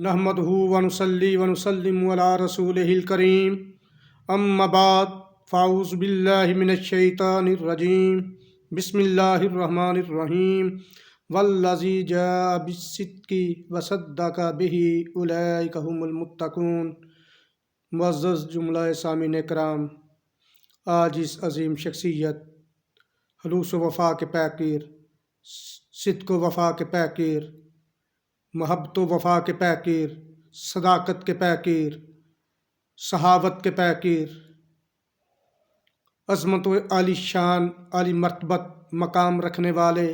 نحمدہ ونصلی ونسلم علی رسولہ الکریم اما بعد فاعوذ باللہ من الشیطان الرجیم بسم اللہ الرحمن الرحیم والذی جاء بالصدق وصدق بہ اولئک هم المتقون۔ معزز جملہ سامعین کرام، آج اس عظیم شخصیت، خلوص و وفا کے پیکر، صدق و وفا کے پیکر، محبت و وفا کے پیکر، صداقت کے پیکر، صحابت کے پیکر، عظمت و عالی شان عالی مرتبت مقام رکھنے والے،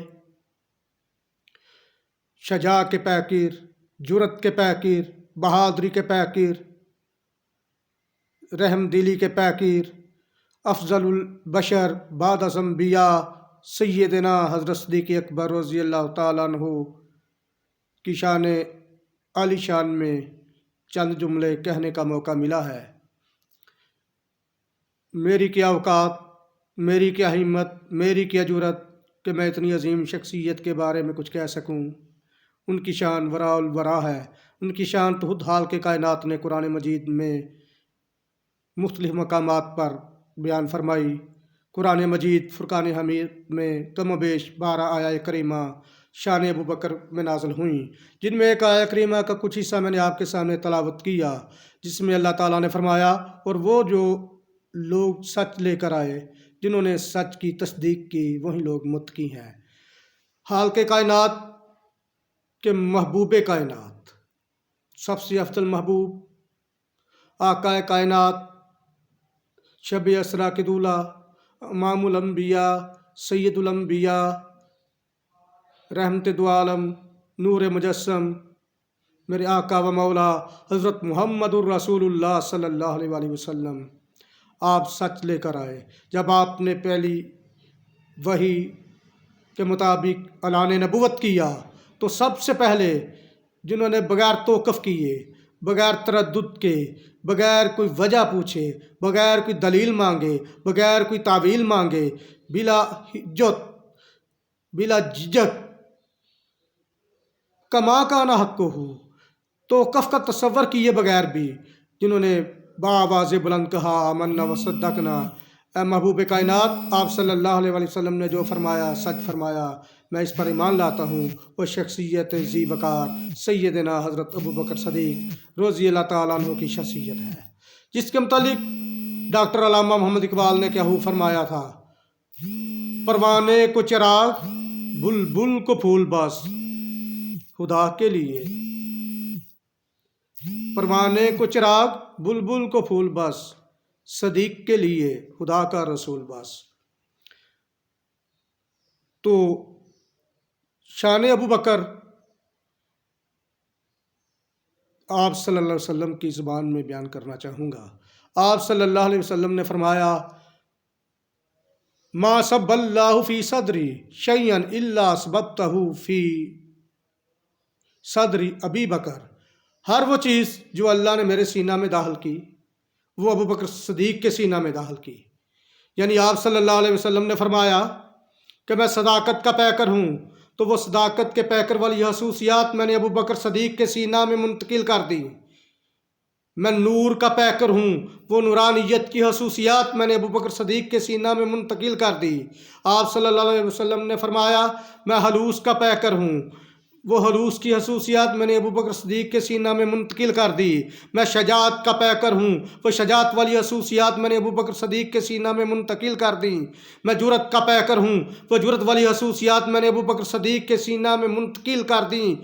شجاع کے پیکر، جرأت کے پیکر، بہادری کے پیکر، رحم دلی کے پیکر، افضل البشر بعد از انبیاء سیدنا حضرت صدیق اکبر رضی اللہ تعالیٰ عنہ کی شان عالی شان میں چند جملے کہنے کا موقع ملا ہے۔ میری کیا اوقات، میری کیا ہمت، میری کیا جرأت کہ میں اتنی عظیم شخصیت کے بارے میں کچھ کہہ سکوں۔ ان کی شان وراء الورا ہے، ان کی شان تو خود حال کے کائنات نے قرآن مجید میں مختلف مقامات پر بیان فرمائی۔ قرآن مجید فرقان حمید میں کم و بیش 12 آیات کریمہ شان ابو بکر میں نازل ہوئیں، جن میں ایک آیت کریمہ کا کچھ حصہ میں نے آپ کے سامنے تلاوت کیا، جس میں اللہ تعالیٰ نے فرمایا، اور وہ جو لوگ سچ لے کر آئے، جنہوں نے سچ کی تصدیق کی، وہی لوگ متقی ہیں۔ حال کے کائنات کے محبوب کائنات، سب سے افضل محبوب، آقا کائنات، شب اسرا کے دولہ، امام الانبیاء، سید الانبیاء، رحمت دو عالم، نور مجسم، میرے آقا و مولا حضرت محمد الرسول اللہ صلی اللہ علیہ وآلہ وسلم، آپ سچ لے کر آئے۔ جب آپ نے پہلی وحی کے مطابق اعلان نبوت کیا تو سب سے پہلے جنہوں نے بغیر توقف کیے، بغیر تردد کے، بغیر کوئی وجہ پوچھے، بغیر کوئی دلیل مانگے، بغیر کوئی تعویل مانگے، بلا حجت، بلا جھجک، کما کانا حق کو ہو، توقف کا تصور کیے بغیر بھی جنہوں نے بآواز بلند کہا آمنا و صدقنا۔ اے محبوب کائنات، آپ صلی اللہ علیہ وآلہ وسلم نے جو فرمایا سچ فرمایا، میں اس پر ایمان لاتا ہوں۔ وہ شخصیت ذی وقار سیدنا حضرت ابو بکر صدیق رضی اللہ تعالیٰ عنہ کی شخصیت ہے، جس کے متعلق ڈاکٹر علامہ محمد اقبال نے کیا فرمایا تھا، پروانے کو چراغ بلبل کو پھول بس خدا کے لیے، پروانے کو چراغ بلبل کو پھول بس صدیق کے لیے خدا کا رسول بس۔ تو شان ابو بکر آپ صلی اللہ علیہ وسلم کی زبان میں بیان کرنا چاہوں گا۔ آپ صلی اللہ علیہ وسلم نے فرمایا، ما سب اللہ فی صدری شیئا الا اسببتہ فی صدری ابی بکر۔ ہر وہ چیز جو اللہ نے میرے سینہ میں داخل کی، وہ ابو بکر صدیق کے سینہ میں داخل کی۔ یعنی آپ صلی اللہ علیہ وسلم نے فرمایا کہ میں صداقت کا پیکر ہوں، تو وہ صداقت کے پیکر والی خصوصیات میں نے ابو بکر صدیق کے سینہ میں منتقل کر دی۔ میں نور کا پیکر ہوں، وہ نورانیت کی خصوصیات میں نے ابو بکر صدیق کے سینہ میں منتقل کر دی۔ آپ صلی اللہ علیہ وسلم نے فرمایا، میں خلوص کا پیکر ہوں، وہ خلوص کی خصوصیات میں نے ابو بکر صدیق کے سینہ میں منتقل کر دی۔ میں شجاعت کا پیکر ہوں، وہ شجاعت والی خصوصیات میں نے ابو بکر صدیق کے سینہ میں منتقل کر دی۔ میں جرأت کا پیکر ہوں، وہ جرأت والی خصوصیات میں نے ابو بکر صدیق کے سینہ میں منتقل کر دی۔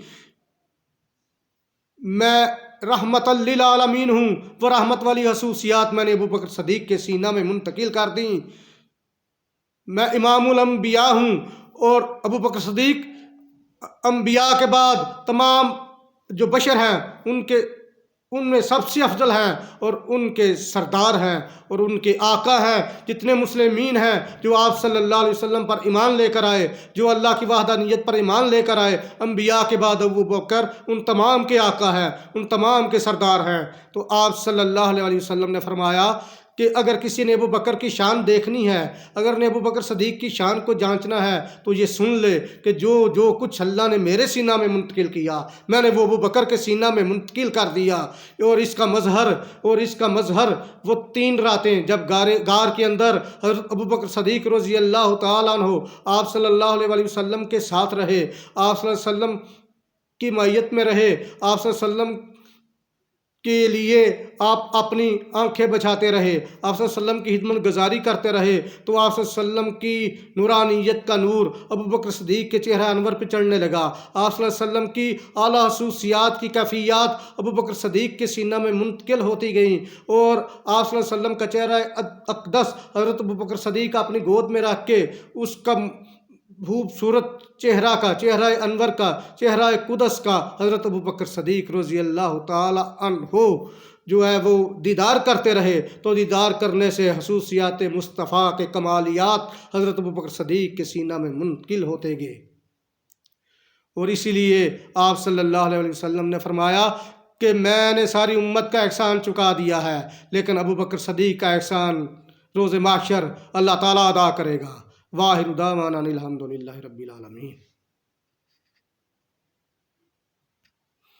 میں رحمت للعالمین ہوں، وہ رحمت والی خصوصیات میں نے ابو بکر صدیق کے سینہ میں منتقل کر دی۔ میں امام الانبیاء ہوں، اور ابو بکر صدیق انبیاء کے بعد تمام جو بشر ہیں ان میں سب سے افضل ہیں، اور ان کے سردار ہیں، اور ان کے آقا ہیں۔ جتنے مسلمین ہیں جو آپ صلی اللہ علیہ وسلم پر ایمان لے کر آئے، جو اللہ کی وحدانیت پر ایمان لے کر آئے، انبیاء کے بعد ابو بکر ان تمام کے آقا ہیں، ان تمام کے سردار ہیں۔ تو آپ صلی اللہ علیہ وسلم نے فرمایا کہ اگر کسی نے ابو بکر کی شان دیکھنی ہے، اگر نے ابو بکر صدیق کی شان کو جانچنا ہے تو یہ سن لے کہ جو کچھ اللہ نے میرے سینہ میں منتقل کیا میں نے وہ ابو بکر کے سینہ میں منتقل کر دیا۔ اور اس کا مظہر وہ 3 راتیں جب غار کے اندر حضرت ابو بکر صدیق رضی اللہ تعالیٰ عنہ آپ صلی اللہ علیہ وسلم کے ساتھ رہے، آپ صلی اللہ علیہ وسلم کی معیت میں رہے، آپ صلی اللہ علیہ وسلم کے لیے آپ اپنی آنکھیں بچھاتے رہے، آپ صلی اللہ علیہ وسلم کی خدمت گزاری کرتے رہے، تو آپ صلی اللہ علیہ وسلم کی نورانیت کا نور ابو بکر صدیق کے چہرہ انور پہ چڑھنے لگا۔ آپ صلی اللہ علیہ وسلم کی اعلیٰ خصوصیات کی کیفیات ابو بکر صدیق کے سینہ میں منتقل ہوتی گئیں، اور آپ صلی اللہ علیہ وسلم کا چہرہ اقدس حضرت ابو بکر صدیق اپنی گود میں رکھ کے اس کا خوبصورت چہرہ انور کا، چہرہ قدس کا حضرت ابو بکر صدیق رضی اللہ تعالی عنہ جو ہے وہ دیدار کرتے رہے، تو دیدار کرنے سے خصوصیات مصطفیٰ کے کمالیات حضرت ابو بکر صدیق کے سینہ میں منتقل ہوتے گئے۔ اور اسی لیے آپ صلی اللہ علیہ وسلم نے فرمایا کہ میں نے ساری امت کا احسان چکا دیا ہے، لیکن ابو بکر صدیق کا احسان روز محشر اللہ تعالیٰ ادا کرے گا۔ واخر دعوانا الحمد للہ رب العالمین۔